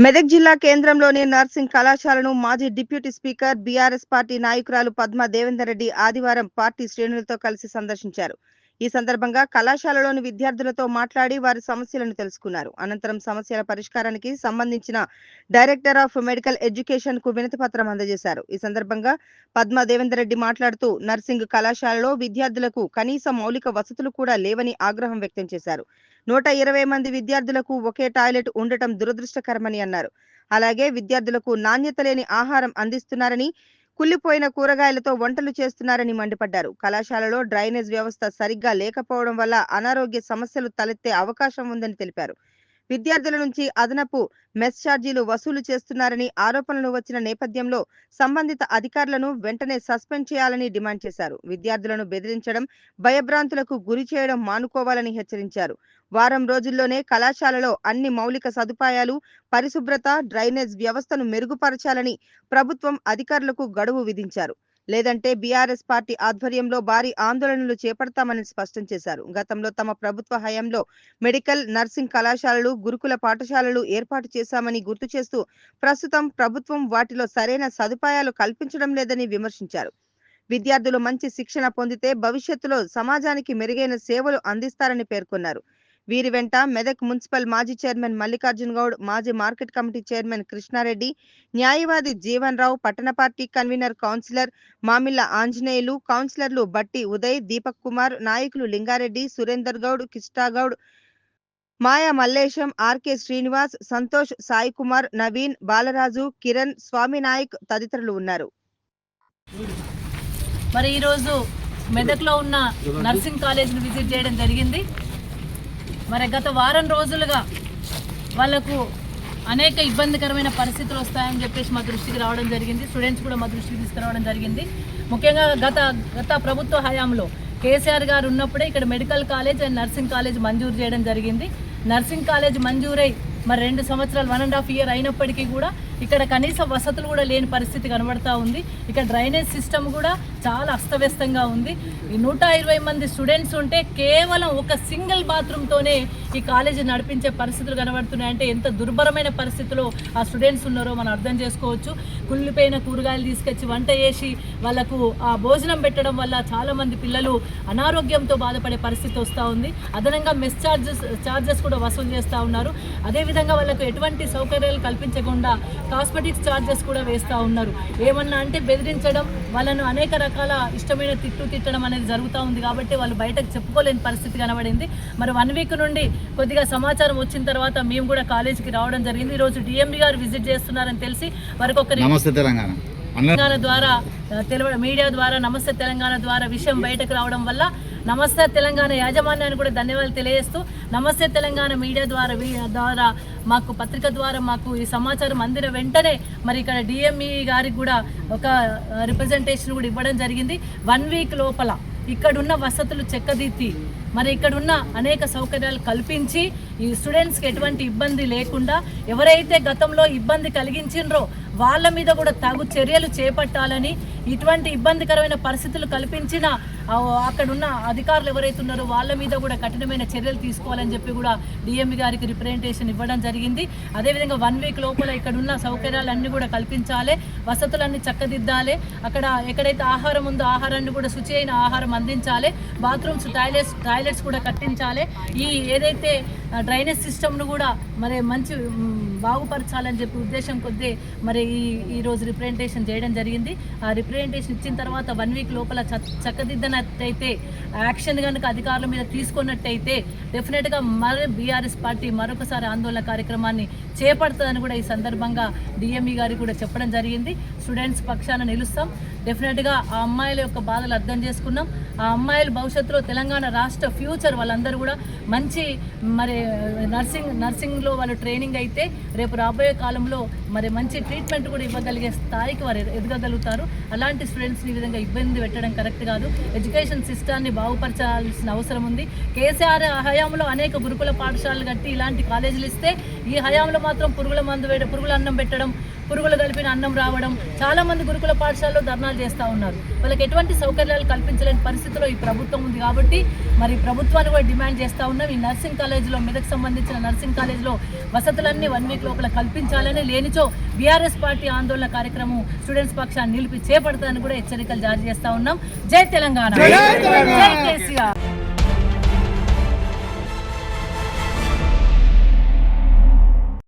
మెదక్ జిల్లా కేంద్రంలోని నర్సింగ్ కళాశాలను మాజీ డిప్యూటీ స్పీకర్ బీఆర్ఎస్ పార్టీ నాయకురాలు పద్మా దేవేందర్ రెడ్డి ఆదివారం పార్టీ శ్రేణులతో కలిసి సందర్శించారు. ఈ సందర్భంగా కళాశాలలోని విద్యార్థులతో మాట్లాడి వారి సమస్యలను తెలుసుకున్నారు. అనంతరం సమస్యల పరిష్కారానికి సంబంధించిన డైరెక్టర్ ఆఫ్ మెడికల్ ఎడ్యుకేషన్ కు వినతి పత్రం అందజేశారు. ఈ సందర్భంగా పద్మా దేవేందర్ రెడ్డి మాట్లాడుతూ నర్సింగ్ కళాశాలలో విద్యార్థులకు కనీస మౌలిక వసతులు కూడా లేవని ఆగ్రహం వ్యక్తం చేశారు. 120 మంది విద్యార్థులకు ఒకే టాయిలెట్ ఉండటం దురదృష్టకరమని అన్నారు. అలాగే విద్యార్థులకు నాణ్యత లేని ఆహారం అందిస్తున్నారని, కుళ్ళిపోయిన కూరగాయలతో వంటలు చేస్తున్నారని మండిపడ్డారు. కళాశాలలో డ్రైనేజ్ వ్యవస్థ సరిగ్గా లేకపోవడం వల్ల అనారోగ్య సమస్యలు తలెత్తే అవకాశం ఉందని తెలిపారు. విద్యార్థుల నుంచి అదనపు మెస్ ఛార్జీలు వసూలు చేస్తున్నారని ఆరోపణలు వచ్చిన నేపథ్యంలో సంబంధిత అధికారులను వెంటనే సస్పెండ్ చేయాలని డిమాండ్ చేశారు. విద్యార్థులను బెదిరించడం, భయభ్రాంతులకు గురి చేయడం మానుకోవాలని హెచ్చరించారు. వారం రోజుల్లోనే కళాశాలలో అన్ని మౌలిక సదుపాయాలు, పరిశుభ్రత, డ్రైనేజ్ వ్యవస్థను మెరుగుపరచాలని ప్రభుత్వం అధికారులకు గడువు విధించారు. లేదంటే బీఆర్ఎస్ పార్టీ ఆధ్వర్యంలో భారీ ఆందోళనలు చేపడతామని స్పష్టం చేశారు. గతంలో తమ ప్రభుత్వ హయాంలో మెడికల్, నర్సింగ్ కళాశాలలు, గురుకుల పాఠశాలలు ఏర్పాటు చేశామని గుర్తు చేస్తూ ప్రస్తుతం ప్రభుత్వం వాటిలో సరైన సదుపాయాలు కల్పించడం లేదని విమర్శించారు. విద్యార్థులు మంచి శిక్షణ పొందితే భవిష్యత్తులో సమాజానికి మెరుగైన సేవలు అందిస్తారని పేర్కొన్నారు. వీరి వెంట మెదక్ మున్సిపల్ మాజీ చైర్మన్ మల్లికార్జున్ గౌడ్, మాజీ మార్కెట్ కమిటీ చైర్మన్ కృష్ణారెడ్డి, న్యాయవాది జీవన్ రావు, పట్టణ party convener councillor Mamilla Anjaneyulu, కౌన్సిలర్లు బట్టి ఉదయ్, దీపక్ కుమార్, నాయకులు లింగారెడ్డి, సురేందర్ గౌడ్, కిష్టాగౌడ్, మాయా మల్లేశం, ఆర్కే శ్రీనివాస్, సంతోష్, సాయి కుమార్, నవీన్, బాలరాజు, కిరణ్, స్వామి నాయక్ తదితరులు ఉన్నారు. మరి ఈరోజు మెదక్లో ఉన్న నర్సింగ్ కాలేజ్ని విజిట్ చేయడం జరిగింది. మరి గత వారం రోజులుగా వాళ్ళకు అనేక ఇబ్బందికరమైన పరిస్థితులు వస్తాయని చెప్పేసి మా దృష్టికి రావడం జరిగింది. స్టూడెంట్స్ కూడా మా దృష్టికి తీసుకురావడం జరిగింది. ముఖ్యంగా గత ప్రభుత్వ హయాంలో కేసీఆర్ గారు ఉన్నప్పుడే ఇక్కడ medical college and nursing college మంజూరు చేయడం జరిగింది. నర్సింగ్ కాలేజ్ మంజూరై మరి 2 సంవత్సరాలు 1.5 ఇయర్ అయినప్పటికీ కూడా ఇక్కడ కనీస వసతులు కూడా లేని పరిస్థితి కనబడతా ఉంది. ఇక్కడ డ్రైనేజ్ సిస్టమ్ కూడా చాలా అస్తవ్యస్తంగా ఉంది. ఈ 120 మంది స్టూడెంట్స్ ఉంటే కేవలం ఒక సింగిల్ బాత్రూమ్తోనే ఈ కాలేజీ నడిపించే పరిస్థితులు కనబడుతున్నాయి. అంటే ఎంత దుర్భరమైన పరిస్థితిలో ఆ స్టూడెంట్స్ ఉన్నారో మనం అర్థం చేసుకోవచ్చు. కుళ్ళిపోయిన కూరగాయలు తీసుకొచ్చి వంట చేసి వాళ్ళకు ఆ భోజనం పెట్టడం వల్ల చాలామంది పిల్లలు అనారోగ్యంతో బాధపడే పరిస్థితి వస్తూ ఉంది. అదనంగా మెస్ ఛార్జెస్ కూడా వసూలు చేస్తూ ఉన్నారు. అదేవిధంగా వాళ్ళకు ఎటువంటి సౌకర్యాలు కల్పించకుండా కాస్మెటిక్స్ ఛార్జెస్ కూడా వేస్తూ ఉన్నారు. ఏమన్నా అంటే బెదిరించడం, వాళ్ళను అనేక రకాల ఇష్టమైన తిట్టడం అనేది జరుగుతూ ఉంది. కాబట్టి వాళ్ళు బయటకు చెప్పుకోలేని పరిస్థితి కనబడింది. మరి 1 వీక్ నుండి కొద్దిగా సమాచారం వచ్చిన తర్వాత మేము కూడా కాలేజీకి రావడం జరిగింది. ఈరోజు డిఎండి గారు విజిట్ చేస్తున్నారని తెలిసి వారికి ఒక తెలంగాణ ద్వారా మీడియా ద్వారా నమస్తే తెలంగాణ ద్వారా విషయం బయటకు రావడం వల్ల నమస్తే తెలంగాణ యాజమాన్యాన్ని కూడా ధన్యవాదాలు తెలియజేస్తూ, నమస్తే తెలంగాణ మీడియా ద్వారా మాకు పత్రిక ద్వారా మాకు ఈ సమాచారం అందిన వెంటనే మరి ఇక్కడ డిఎంఈ గారికి కూడా ఒక రిప్రజెంటేషన్ కూడా ఇవ్వడం జరిగింది. 1 వీక్ లోపల ఇక్కడున్న వసతులు చెక్కదిద్ది మరి ఇక్కడున్న అనేక సౌకర్యాలు కల్పించి ఈ స్టూడెంట్స్కి ఎటువంటి ఇబ్బంది లేకుండా ఎవరైతే గతంలో ఇబ్బంది కలిగించిండ్రో వాళ్ళ మీద కూడా తగు చర్యలు చేపట్టాలని, ఇటువంటి ఇబ్బందికరమైన పరిస్థితులు కల్పించిన అక్కడున్న అధికారులు ఎవరైతే ఉన్నారో వాళ్ళ మీద కూడా కఠినమైన చర్యలు తీసుకోవాలని చెప్పి కూడా డిఎంఈ గారికి రిప్రజెంటేషన్ ఇవ్వడం జరిగింది. అదేవిధంగా 1 వీక్ లోపల ఇక్కడున్న సౌకర్యాలన్నీ కూడా కల్పించాలి, వసతులన్నీ చక్కదిద్దాలి, అక్కడ ఎక్కడైతే ఆహారం ఉందో ఆహారాన్ని కూడా శుచి అయిన ఆహారం అందించాలి, బాత్రూమ్స్ టాయిలెట్స్ కూడా కట్టించాలి, ఈ ఏదైతే డ్రైనేజ్ సిస్టమ్ను కూడా మరి మంచి బాగుపరచాలని చెప్పి ఉద్దేశం కొద్దీ మరి ఈరోజు రిప్రజెంటేషన్ చేయడం జరిగింది. ఆ రిప్రజెంటేషన్ ఇచ్చిన తర్వాత 1 వీక్ లోపల చక్కదిద్దనట్టయితే, యాక్షన్ కనుక అధికారుల మీద తీసుకున్నట్టయితే డెఫినెట్గా మరి బీఆర్ఎస్ పార్టీ మరొకసారి ఆందోళన కార్యక్రమాన్ని చేపడుతుందని కూడా ఈ సందర్భంగా డిఎంఈ గారికి కూడా చెప్పడం జరిగింది. స్టూడెంట్స్ పక్షాన నిలుస్తాం. డెఫినెట్గా ఆ అమ్మాయిల యొక్క బాధలు అర్థం చేసుకున్నాం. ఆ అమ్మాయిల భవిష్యత్తులో తెలంగాణ రాష్ట్ర ఫ్యూచర్ వాళ్ళందరూ కూడా మంచి మరి నర్సింగ్లో వాళ్ళు ట్రైనింగ్ అయితే రేపు రాబోయే కాలంలో మరి మంచి ట్రీట్మెంట్ కూడా ఇవ్వగలిగే స్థాయికి వారు ఎదగగలుగుతారు. అలాంటి స్టూడెంట్స్ని ఈ విధంగా ఇబ్బంది పెట్టడం కరెక్ట్ కాదు. ఎడ్యుకేషన్ సిస్టాన్ని బాగుపరచాల్సిన అవసరం ఉంది. కేసీఆర్ హయాంలో అనేక గురుకుల పాఠశాలలు కట్టి ఇలాంటి కాలేజీలు ఇస్తే ఈ హయాంలో మాత్రం పురుగుల అన్నం పెట్టడం, పురుగులు కలిపిన అన్నం రావడం, చాలా మంది గురుకుల పాఠశాలలో ధర్నాలు చేస్తూ ఉన్నారు. వాళ్ళకి ఎటువంటి సౌకర్యాలు కల్పించలేని పరిస్థితిలో ఈ ప్రభుత్వం ఉంది కాబట్టి మరి ప్రభుత్వాన్ని కూడా డిమాండ్ చేస్తూ ఉన్నాం. ఈ నర్సింగ్ కాలేజీలో, మెదక్ సంబంధించిన నర్సింగ్ కాలేజీలో వసతులన్నీ 1 వీక్ లోపల కల్పించాలని, లేనిచో బీఆర్ఎస్ పార్టీ ఆందోళన కార్యక్రమం స్టూడెంట్స్ పక్షాన్ని నిలిపి చేపడతానని కూడా హెచ్చరికలు జారీ చేస్తా ఉన్నాం. జై తెలంగాణ, జై కేసీఆర్.